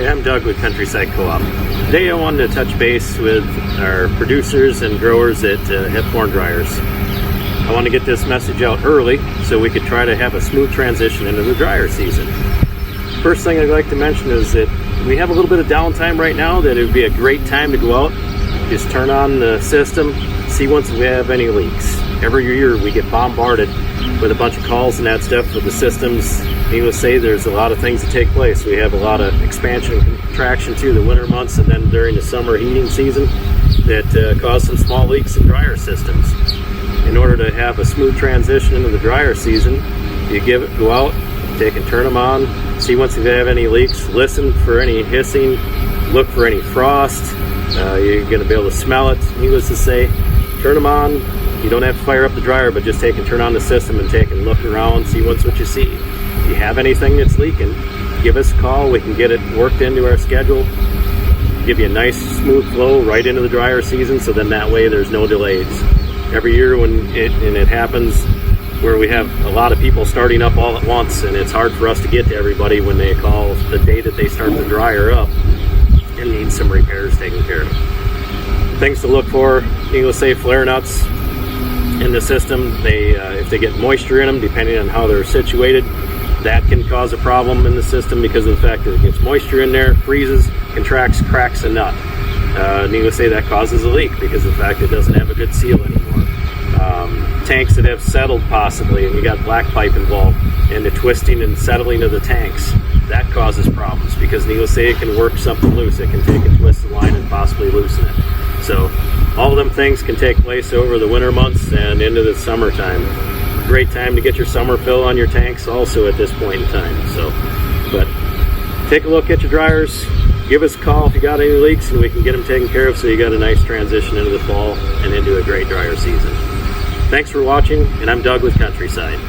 Hi, I'm Doug with Countryside Co-op. Today I wanted to touch base with our producers and growers at Hep Corn Dryers. I want to get this message out early so we could try to have a smooth transition into the dryer season. First thing I'd like to mention is that we have a little bit of downtime right now, that it would be a great time to go out, just turn on the system, see once we have any leaks. Every year we get bombarded with a bunch of calls and that stuff with the systems. Needless to say, there's a lot of things that take place. We have a lot of expansion and contraction through the winter months and then during the summer heating season that cause some small leaks in dryer systems. In order to have a smooth transition into the dryer season, you go out, take and turn them on, see once you have any leaks, listen for any hissing, look for any frost. You're going to be able to smell it. Needless to say, turn them on. You don't have to fire up the dryer, but just take and turn on the system and take and look around, see what you see. If you have anything that's leaking, give us a call. We can get it worked into our schedule, give you a nice smooth flow right into the dryer season, so then that way there's no delays. Every year when it happens where we have a lot of people starting up all at once, and it's hard for us to get to everybody when they call the day that they start the dryer up and need some repairs taken care of. Things to look for, needless to say, flare nuts in the system. If they get moisture in them, depending on how they're situated, that can cause a problem in the system because of the fact that it gets moisture in there, freezes, contracts, cracks a nut. Needless to say, that causes a leak because of the fact it doesn't have a good seal anymore. Tanks that have settled possibly, and you got black pipe involved, and the twisting and settling of the tanks, that causes problems because needless to say, it can work something loose. It can take a twisted line and possibly loosen it. So all of them things can take place over the winter months and into the summertime. Great time to get your summer fill on your tanks also at this point in time. But take a look at your dryers, give us a call if you got any leaks, and we can get them taken care of so you got a nice transition into the fall and into a great dryer season. Thanks for watching, and I'm Doug with Countryside.